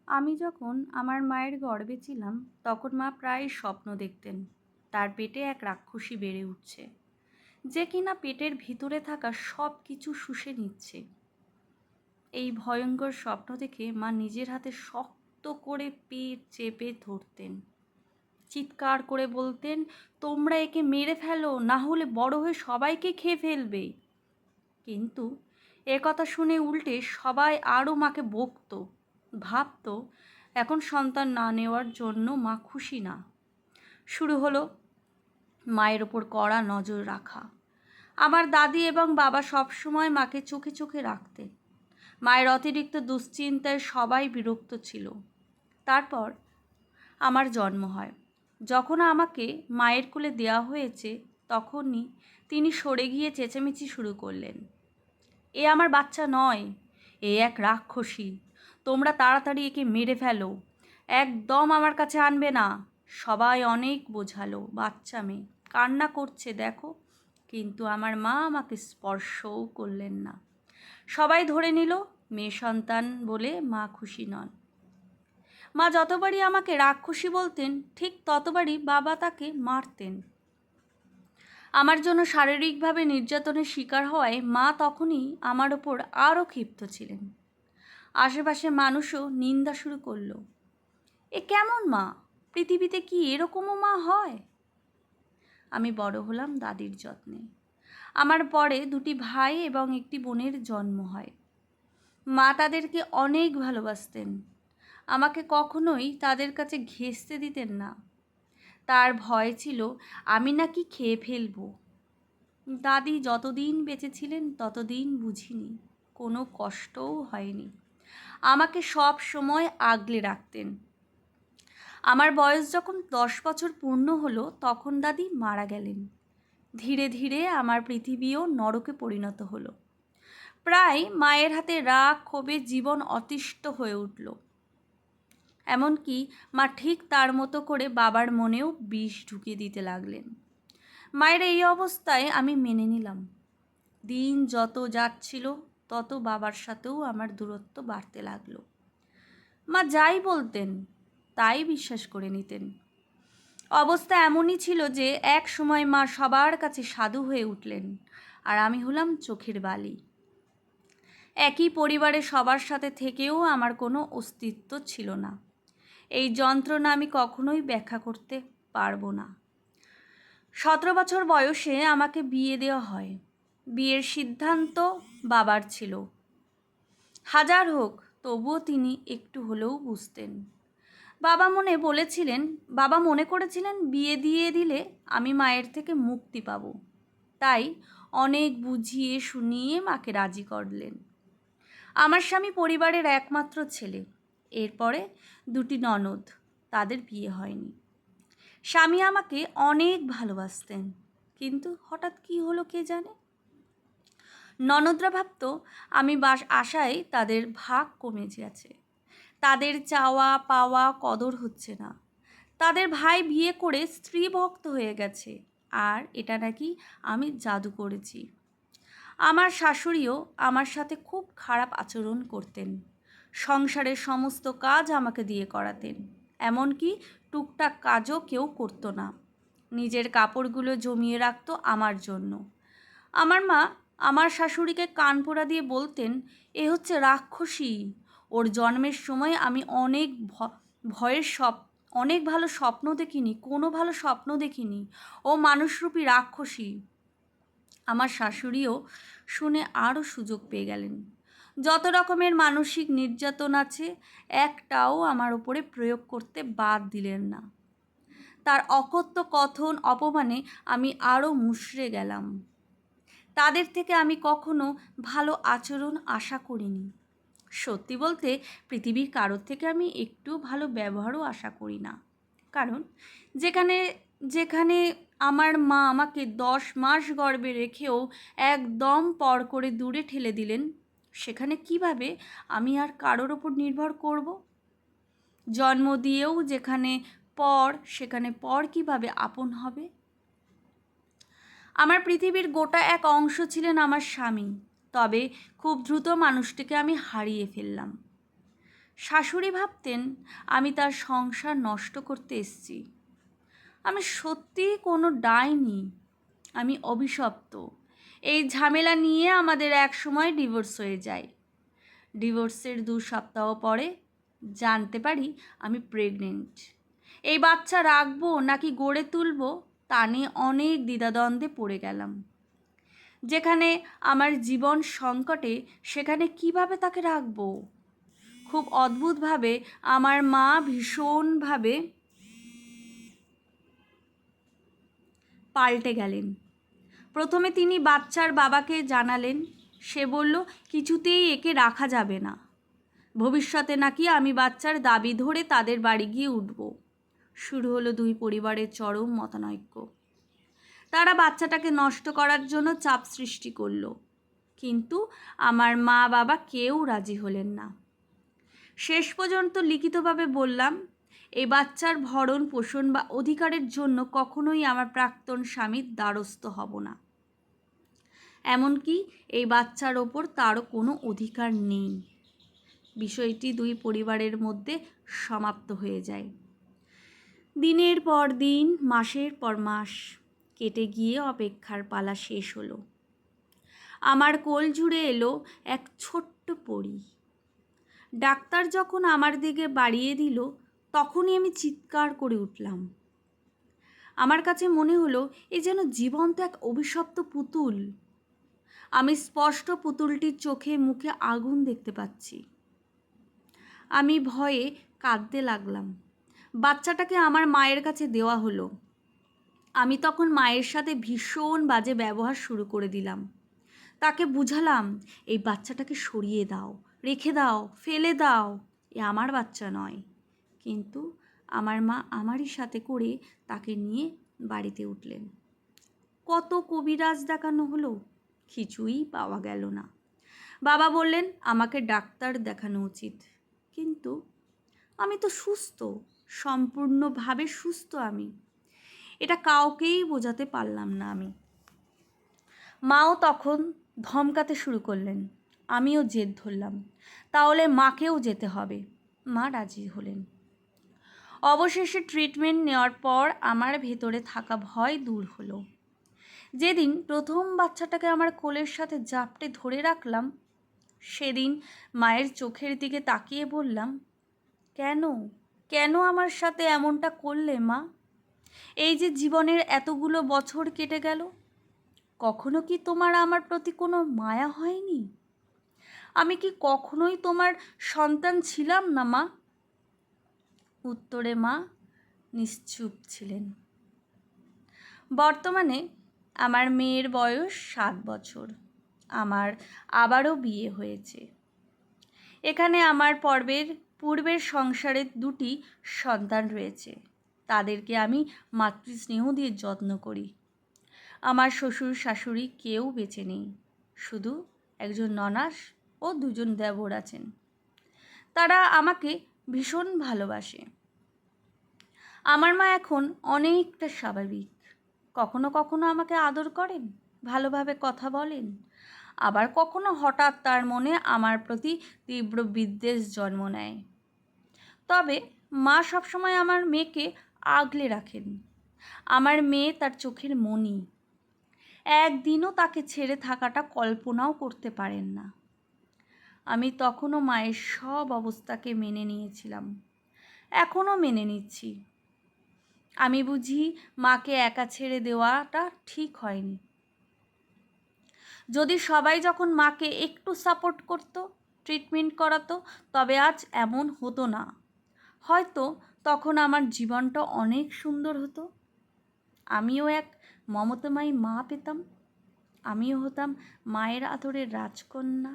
আমি যখন আমার মায়ের গর্ভে ছিলাম তখন মা প্রায় স্বপ্ন দেখতেন তার পেটে এক রাক্ষসী বেড়ে উঠছে, যে কিনা পেটের ভিতরে থাকা সব কিছু শুষে নিচ্ছে। এই ভয়ঙ্কর স্বপ্ন দেখে মা নিজের হাতে শক্ত করে পেট চেপে ধরতেন, চিৎকার করে বলতেন, তোমরা একে মেরে ফেলো, না হলে বড় হয়ে সবাইকে খেয়ে ফেলবে। কিন্তু এ কথা শুনে উল্টে সবাই আরও মাকে বকতো, ভাবতো এখন সন্তান না নেওয়ার জন্য মা খুশি না। শুরু হলো মায়ের ওপর কড়া নজর রাখা। আমার দাদি এবং বাবা সবসময় মাকে চোখে চোখে রাখতেন। মায়ের অতিরিক্ত দুশ্চিন্তায় সবাই বিরক্ত ছিল। তারপর আমার জন্ম হয়। যখন আমাকে মায়ের কোলে দেওয়া হয়েছে তখনই তিনি সরে গিয়ে চেঁচামেচি শুরু করলেন, এ আমার বাচ্চা নয়, এ এক রাক্ষসী, তোমরা তাড়াতাড়ি একে মেরে ফেলো, একদম আমার কাছে আনবে না। সবাই অনেক বোঝালো, বাচ্চা মেয়ে কান্না করছে দেখো, কিন্তু আমার মা আমাকে স্পর্শও করলেন না। সবাই ধরে নিল মেয়ে সন্তান বলে মা খুশি নন। মা যতবারই আমাকে রাক্ষসী বলতেন ঠিক ততবারই বাবা তাকে মারতেন। আমার জন্য শারীরিকভাবে নির্যাতনের শিকার হওয়ায় মা তখনই আমার ওপর আরও ক্ষিপ্ত ছিলেন। আশেপাশে মানুষও নিন্দা শুরু করলো, এ কেমন মা, পৃথিবীতে কি এরকমও মা হয়? আমি বড় হলাম দাদির যত্নে। আমার পরে দুটি ভাই এবং একটি বোনের জন্ম হয়। মা তাদেরকে অনেক ভালোবাসতেন, আমাকে কখনোই তাদের কাছে ঘেঁষতে দিতেন না। তার ভয় ছিল আমি নাকি খেয়ে ফেলবো। দাদি যতদিন বেঁচে ছিলেন ততদিন বুঝিনি, কোনো কষ্টও হয়নি, আমাকে সব সময় আগলে রাখতেন। আমার বয়স যখন 10 বছর পূর্ণ হলো তখন দাদি মারা গেলেন। ধীরে ধীরে আমার পৃথিবীও নরকে পরিণত হলো। প্রায় মায়ের হাতে রাগ ক্ষোভে জীবন অতিষ্ঠ হয়ে উঠল। এমনকি মা ঠিক তার মতো করে বাবার মনেও বিষ ঢুকিয়ে দিতে লাগলেন। মায়ের এই অবস্থায় আমি মেনে নিলাম। দিন যত যাচ্ছিল তত বাবার সাথেও আমার দূরত্ব বাড়তে লাগলো। মা যাই বলতেন তাই বিশ্বাস করে নিতেন। অবস্থা এমনই ছিল যে এক সময় মা সবার কাছে সাধু হয়ে উঠলেন, আর আমি হলাম চোখের বালি। একই পরিবারে সবার সাথে থেকেও আমার কোনো অস্তিত্ব ছিল না। এই যন্ত্রণা আমি কখনোই ব্যাখ্যা করতে পারবো না। 17 বছর বয়সে আমাকে বিয়ে দেওয়া হয়। বিয়ের সিদ্ধান্ত বাবার ছিল। হাজার হোক তবুও তিনি একটু হলেও বুঝতেন। বাবা মনে করেছিলেন বিয়ে দিয়ে দিলে আমি মায়ের থেকে মুক্তি পাব। তাই অনেক বুঝিয়ে শুনিয়ে মাকে রাজি করলেন। আমার স্বামী পরিবারের একমাত্র ছেলে। এরপরে দুটি ননদ, তাদের বিয়ে হয়নি। স্বামী আমাকে অনেক ভালোবাসতেন, কিন্তু হঠাৎ কী হলো কে জানে। ননদরা ভাবত আমি আশায় তাদের ভাগ কমে গেছে, তাদের চাওয়া পাওয়া কদর হচ্ছে না। তাদের ভাই বিয়ে করে স্ত্রী ভক্ত হয়ে গেছে, আর এটা নাকি আমি জাদু করেছি। আমার শাশুড়িও আমার সাথে খুব খারাপ আচরণ করতেন। সংসারের সমস্ত কাজ আমাকে দিয়ে করাতেন, এমনকি টুকটাক কাজও কেউ করতো না। নিজের কাপড়গুলো জমিয়ে রাখতো আমার জন্য। আমার মা আমার শাশুড়িকে কান পোড়া দিয়ে বলতেন, এ হচ্ছে রাক্ষসী, ওর জন্মের সময় আমি অনেক ভালো স্বপ্ন দেখিনি, কোনো ভালো স্বপ্ন দেখিনি, ও মানুষরূপী রাক্ষসী। আমার শাশুড়িও শুনে আরও সুযোগ পেয়ে গেলেন। যত রকমের মানসিক নির্যাতন আছে একটাও আমার ওপরে প্রয়োগ করতে বাদ দিলেন না। তার অকথ্য কথন অপমানে আমি আরও মুষড়ে গেলাম। তাদের থেকে আমি কখনো ভালো আচরণ আশা করিনি। সত্যি বলতে পৃথিবীর কারোর থেকে আমি একটু ভালো ব্যবহারও আশা করি না। কারণ যেখানে যেখানে আমার মা আমাকে 10 মাস গর্ভে রেখেও একদম পর করে দূরে ঠেলে দিলেন, সেখানে কিভাবে আমি আর কারোর ওপর নির্ভর করব? জন্ম দিয়েও যেখানে পর, সেখানে পর কিভাবে আপন হবে? আমার পৃথিবীর গোটা এক অংশ ছিলেন আমার স্বামী, তবে খুব দ্রুত মানুষটিকে আমি হারিয়ে ফেললাম। শাশুড়ি ভাবতেন আমি তার সংসার নষ্ট করতে এসেছি। আমি সত্যিই কোনো ডাইনি, আমি অভিশপ্ত। এই ঝামেলা নিয়ে আমাদের একসময় ডিভোর্স হয়ে যায়। ডিভোর্সের 2 সপ্তাহ পরে জানতে পারি আমি প্রেগনেন্ট। এই বাচ্চা রাখবো নাকি গড়ে তুলবো তা নিয়ে অনেক দ্বিধাদ্বন্দ্বে পড়ে গেলাম। যেখানে আমার জীবন সংকটে সেখানে কিভাবে তাকে রাখবো? খুব অদ্ভুতভাবে আমার মা ভীষণভাবে পাল্টে গেলেন। প্রথমে তিনি বাচ্চার বাবাকে জানালেন। সে বলল কিছুতেই একে রাখা যাবে না, ভবিষ্যতে নাকি আমি বাচ্চার দাবি ধরে তাদের বাড়ি গিয়ে উঠব। শুরু হলো 2 পরিবারের চরম মতানৈক্য। তারা বাচ্চাটাকে নষ্ট করার জন্য চাপ সৃষ্টি করলো, কিন্তু আমার মা বাবা কেউ রাজি হলেন না। শেষ পর্যন্ত লিখিতভাবে বললাম, এই বাচ্চার ভরণ পোষণ বা অধিকারের জন্য কখনোই আমার প্রাক্তন স্বামীর দ্বারস্থ হব না। এমনকি এই বাচ্চার ওপর তারও কোনো অধিকার নেই। বিষয়টি 2 পরিবারের মধ্যে সমাপ্ত হয়ে যায়। দিনের পর দিন, মাসের পর মাস কেটে গিয়ে অপেক্ষার পালা শেষ হলো। আমার কোল জুড়ে এলো এক ছোট্ট পরী। ডাক্তার যখন আমার দিকে বাড়িয়ে দিল, তখনই আমি চিৎকার করে উঠলাম। আমার কাছে মনে হলো এ যেন জীবন্ত এক অভিশপ্ত পুতুল। আমি স্পষ্ট পুতুলটির চোখে মুখে আগুন দেখতে পাচ্ছি। আমি ভয়ে কাঁদতে লাগলাম। বাচ্চাটাকে আমার মায়ের কাছে দেওয়া হলো। আমি তখন মায়ের সাথে ভীষণ বাজে ব্যবহার শুরু করে দিলাম। তাকে বুঝালাম, এই বাচ্চাটাকে সরিয়ে দাও, রেখে দাও, ফেলে দাও, এ আমার বাচ্চা নয়। কিন্তু আমার মা আমারই সাথে করে তাকে নিয়ে বাড়িতে উঠলেন। কত কবিরাজ দেখানো হলো, কিছুই পাওয়া গেল না। বাবা বললেন আমাকে ডাক্তার দেখানো উচিত, কিন্তু আমি তো সুস্থ, সম্পূর্ণভাবে সুস্থ। আমি এটা কাউকেই বোঝাতে পারলাম না। মাও তখন ধমকাতে শুরু করলেন। আমিও জেদ ধরলাম, তাহলে মাকেও যেতে হবে। মা রাজি হলেন। অবশেষে ট্রিটমেন্ট নেওয়ার পর আমার ভেতরে থাকা ভয় দূর হলো। যেদিন প্রথম বাচ্চাটাকে আমার কোলের সাথে জাপটে ধরে রাখলাম, সেদিন মায়ের চোখের দিকে তাকিয়ে বললাম, কেন কেন আমার সাথে এমনটা করলে মা? এই যে জীবনের এতগুলো বছর কেটে গেল, কখনো কি তোমার আমার প্রতি কোনো মায়া হয়নি? আমি কি কখনোই তোমার সন্তান ছিলাম না মা? উত্তরে মা নিশ্চুপ ছিলেন। বর্তমানে আমার মেয়ের বয়স 7 বছর। আমার আবারও বিয়ে হয়েছে। এখানে আমার পূর্বের সংসারের 2টি সন্তান রয়েছে। তাদেরকে আমি মাতৃস্নেহ দিয়ে যত্ন করি। আমার শ্বশুর শাশুড়ি কেউ বেঁচে নেই, শুধু একজন ননাস ও 2 জন দেবর আছেন। তারা আমাকে ভীষণ ভালোবাসে। আমার মা এখন অনেকটা স্বাভাবিক। কখনো কখনো আমাকে আদর করেন, ভালোভাবে কথা বলেন, আবার কখনো হঠাৎ তার মনে আমার প্রতি তীব্র বিদ্বেষ জন্ম নেয়। তবে মা সবসময় আমার মেয়েকে আগলে রাখেন। আমার মেয়ে তার চোখের মণি। একদিনও তাকে ছেড়ে থাকাটা কল্পনাও করতে পারেন না। আমি তখনও মায়ের সব অবস্থাকে মেনে নিয়েছিলাম, এখনও মেনে নিচ্ছি। আমি বুঝি মাকে একা ছেড়ে দেওয়াটা ঠিক হয়নি। যদি সবাই যখন মাকে একটু সাপোর্ট করত, ট্রিটমেন্ট করাতো, তবে আজ এমন হতো না। হয়তো তখন আমার জীবনটা অনেক সুন্দর হতো। আমিও এক মমতাময়ী মা পেতাম। আমিও হতাম মায়ের আদরের রাজকন্যা।